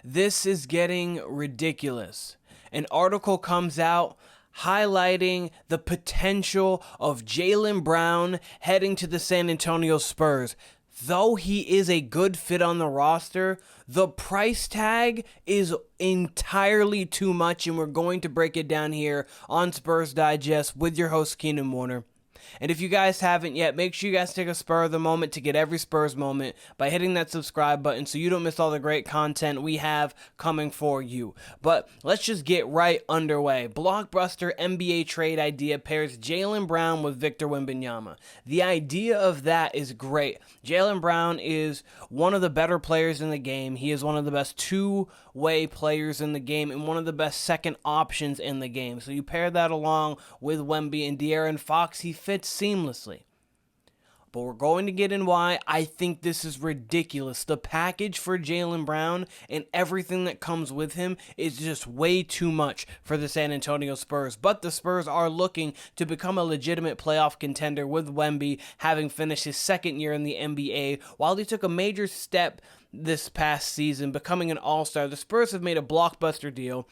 This is getting ridiculous. An article comes out highlighting the potential of Jaylen Brown heading to the San Antonio Spurs. Though he is a good fit on the roster, the price tag is entirely too much, and we're going to break it down here on Spurs Digest with your host, Keenan Warner. And if you guys haven't yet, make sure you guys take a spur of the moment to get every Spurs moment by hitting that subscribe button so you don't miss all the great content we have coming for you. But let's just get right underway. Blockbuster NBA trade idea pairs Jaylen Brown with Victor Wembanyama. The idea of that is great. Jaylen Brown is one of the better players in the game. He is one of the best two-way players in the game and one of the best second options in the game. So you pair that along with Wemby and De'Aaron Fox, he fits seamlessly. But we're going to get in why I think this is ridiculous. The package for Jaylen Brown and everything that comes with him is just way too much for the San Antonio Spurs. But the Spurs are looking to become a legitimate playoff contender with Wemby having finished his second year in the NBA. While he took a major step this past season, becoming an all-star, the Spurs have made a blockbuster deal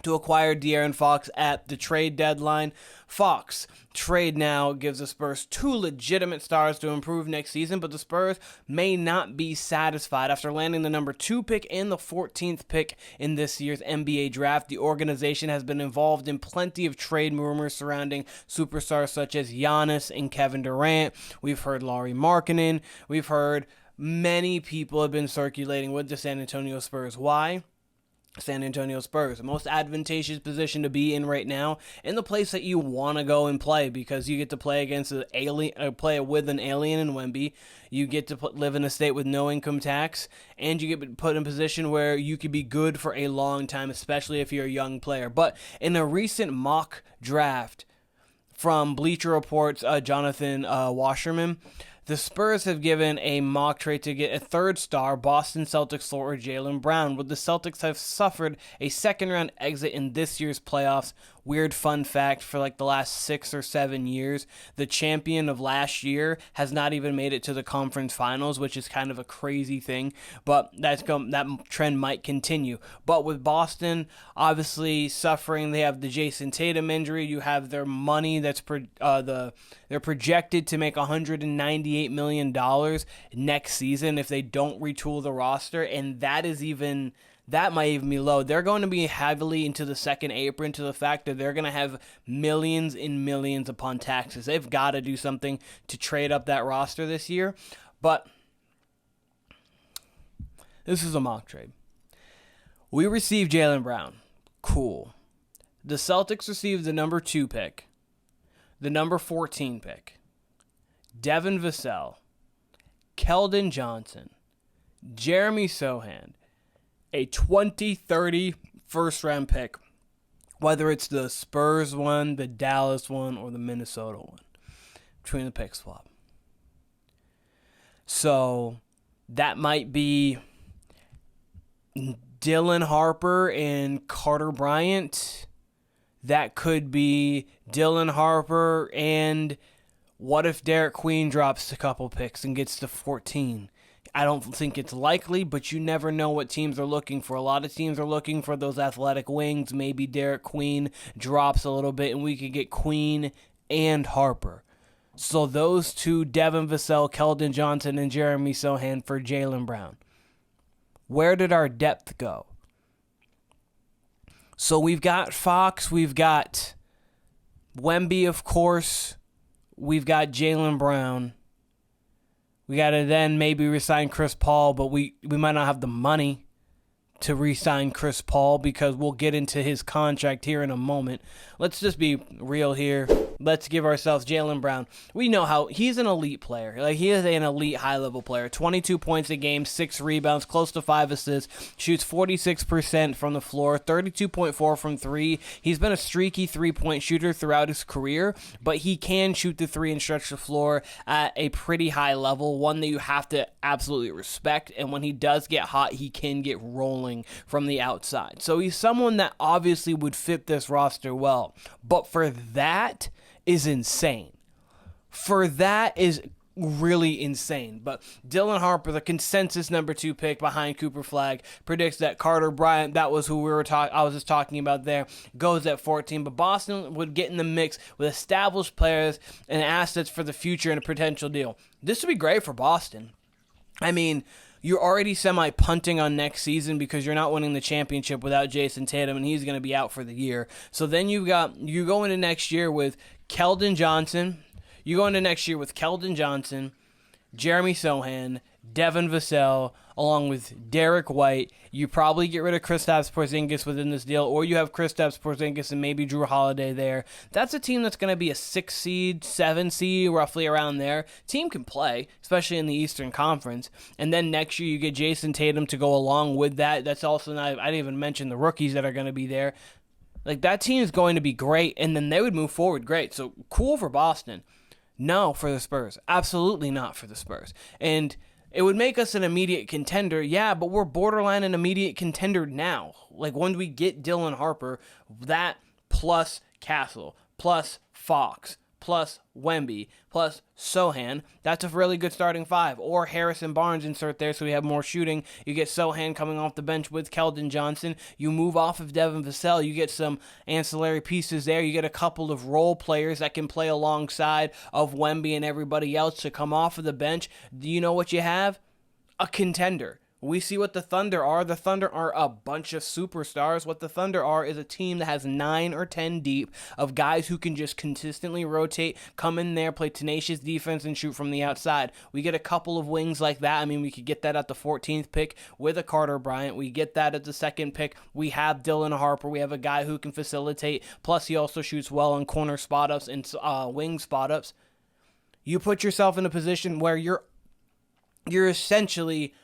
to acquire De'Aaron Fox at the trade deadline. Fox trade now gives the Spurs two legitimate stars to improve next season, but the Spurs may not be satisfied. After landing the number 2 pick and the 14th pick in this year's NBA draft, the organization has been involved in plenty of trade rumors surrounding superstars such as Giannis and Kevin Durant. We've heard Lauri Markkanen. We've heard many people have been circulating with the San Antonio Spurs. Why? San Antonio Spurs, the most advantageous position to be in right now, and the place that you want to go and play because you get to play against an alien, play with an alien in Wemby. You get to live in a state with no income tax, and you get put in a position where you could be good for a long time, especially if you're a young player. But in a recent mock draft from Bleacher Report's Jonathan Wasserman, the Spurs have given a mock trade to get a third star, Boston Celtics forward Jaylen Brown, where the Celtics have suffered a second-round exit in this year's playoffs. Weird fun fact, for like the last 6 or 7 years, the champion of last year has not even made it to the conference finals, which is kind of a crazy thing, but that trend might continue. But with Boston obviously suffering, they have the Jason Tatum injury, you have their money that's they're projected to make $198 million next season if they don't retool the roster, and that might even be low. They're going to be heavily into the second apron to the fact that they're going to have millions and millions upon taxes. They've got to do something to trade up that roster this year. But this is a mock trade. We received Jaylen Brown. Cool. The Celtics received the number 2 pick, the number 14 pick, Devin Vassell, Keldon Johnson, Jeremy Sochan, a 2030 first-round pick, whether it's the Spurs one, the Dallas one, or the Minnesota one, between the pick swap. So that might be Dylan Harper and Carter Bryant. That could be Dylan Harper and what if Derek Queen drops a couple picks and gets to 14? I don't think it's likely, but you never know what teams are looking for. A lot of teams are looking for those athletic wings. Maybe Derek Queen drops a little bit, and we could get Queen and Harper. So those two, Devin Vassell, Keldon Johnson, and Jeremy Sochan for Jaylen Brown. Where did our depth go? So we've got Fox, we've got Wemby, of course. We've got Jaylen Brown. We got to then maybe re-sign Chris Paul, but we might not have the money to re-sign Chris Paul because we'll get into his contract here in a moment. Let's just be real here. Let's give ourselves Jaylen Brown. We know how he's an elite player. Like, he is an elite high-level player. 22 points a game, 6 rebounds, close to 5 assists, shoots 46% from the floor, 32.4 from 3. He's been a streaky three-point shooter throughout his career, but he can shoot the 3 and stretch the floor at a pretty high level, one that you have to absolutely respect. And when he does get hot, he can get rolling from the outside. So he's someone that obviously would fit this roster well. But for that is insane. For that is really insane. But Dylan Harper, the consensus number 2 pick behind Cooper Flagg, predicts that Carter Bryant, that was who I was just talking about there, goes at 14. But Boston would get in the mix with established players and assets for the future and a potential deal. This would be great for Boston. I mean, you're already semi-punting on next season because you're not winning the championship without Jason Tatum, and he's going to be out for the year. So then you go into next year with Keldon Johnson. You go into next year with Keldon Johnson, Jeremy Sochan, Devin Vassell, along with Derek White. You probably get rid of Kristaps Porzingis within this deal, or you have Kristaps Porzingis and maybe Drew Holiday there. That's a team that's going to be a 6 seed, 7 seed, roughly around there. Team can play, especially in the Eastern Conference. And then next year you get Jason Tatum to go along with that. That's also not, I didn't even mention the rookies that are going to be there. Like, that team is going to be great, and then they would move forward great. So cool for Boston. No for the Spurs. Absolutely not for the Spurs. And it would make us an immediate contender, yeah, but we're borderline an immediate contender now. Like, when we get Dylan Harper, that plus Castle, plus Fox, plus Wemby, plus Sochan, that's a really good starting 5. Or Harrison Barnes insert there so we have more shooting. You get Sochan coming off the bench with Keldon Johnson. You move off of Devin Vassell. You get some ancillary pieces there. You get a couple of role players that can play alongside of Wemby and everybody else to come off of the bench. Do you know what you have? A contender. We see what the Thunder are. The Thunder are a bunch of superstars. What the Thunder are is a team that has 9 or 10 deep of guys who can just consistently rotate, come in there, play tenacious defense, and shoot from the outside. We get a couple of wings like that. I mean, we could get that at the 14th pick with a Carter Bryant. We get that at the 2nd pick. We have Dylan Harper. We have a guy who can facilitate. Plus, he also shoots well on corner spot-ups and wing spot-ups. You put yourself in a position where you're essentially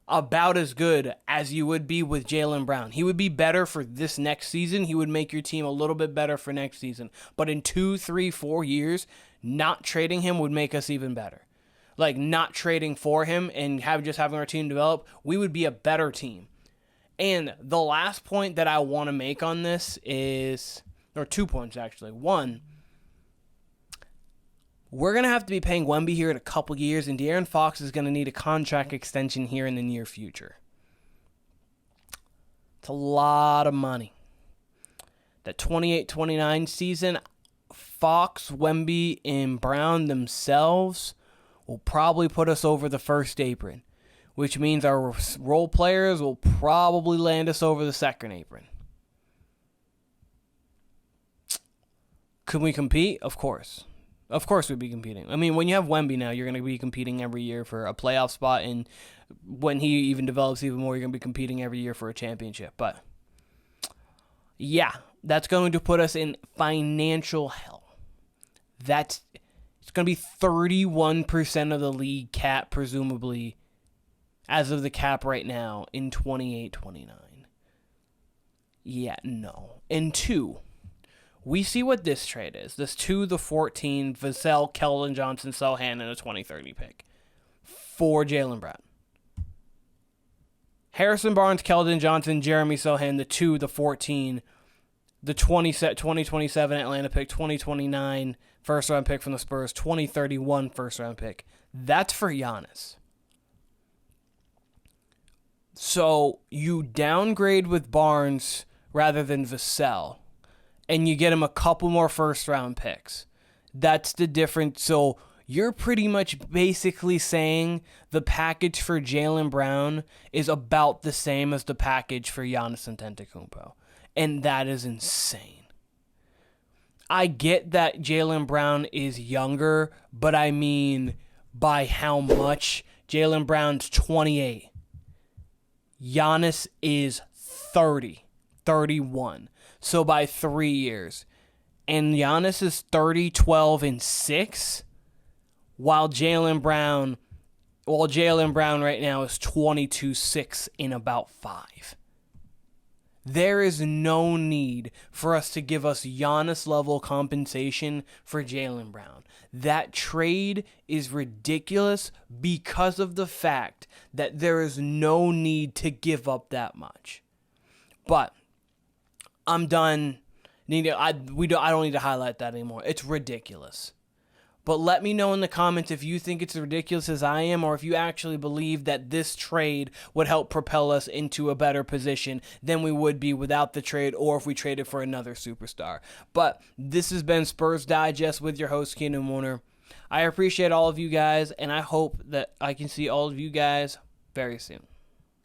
about as good as you would be with Jaylen Brown. He would be better for this next season. He would make your team a little bit better for next season. But in 2, 3, 4 years, not trading him would make us even better. Like, not trading for him and having our team develop, we would be a better team. And the last point that I want to make on this is, or 2 points actually. One, we're going to have to be paying Wemby here in a couple years, and De'Aaron Fox is going to need a contract extension here in the near future. It's a lot of money. That 28-29 season, Fox, Wemby, and Brown themselves will probably put us over the first apron, which means our role players will probably land us over the second apron. Can we compete? Of course. Of course we'd be competing. I mean, when you have Wemby now, you're going to be competing every year for a playoff spot, and when he even develops even more, you're going to be competing every year for a championship. But, yeah, that's going to put us in financial hell. It's going to be 31% of the league cap, presumably, as of the cap right now, in 28-29. Yeah, no. And 2, we see what this trade is. This 2, the 14, Vassell, Keldon Johnson, Sochan, and a 2030 pick for Jaylen Brown. Harrison Barnes, Keldon Johnson, Jeremy Sochan, the 2, the 14, the 2027 Atlanta pick, 2029 first-round pick from the Spurs, 2031 first-round pick. That's for Giannis. So you downgrade with Barnes rather than Vassell, and you get him a couple more first-round picks. That's the difference. So you're pretty much basically saying the package for Jaylen Brown is about the same as the package for Giannis Antetokounmpo. And that is insane. I get that Jaylen Brown is younger, but I mean by how much? Jaylen Brown's 28. Giannis is 30, 31. So by 3 years. And Giannis is 30, 12, and 6. While Jaylen Brown right now is 22, 6, in about 5. There is no need for us to give us Giannis-level compensation for Jaylen Brown. That trade is ridiculous because of the fact that there is no need to give up that much. But I'm done. I don't need to highlight that anymore. It's ridiculous. But let me know in the comments if you think it's as ridiculous as I am, or if you actually believe that this trade would help propel us into a better position than we would be without the trade, or if we traded for another superstar. But this has been Spurs Digest with your host, Keenan Warner. I appreciate all of you guys, and I hope that I can see all of you guys very soon.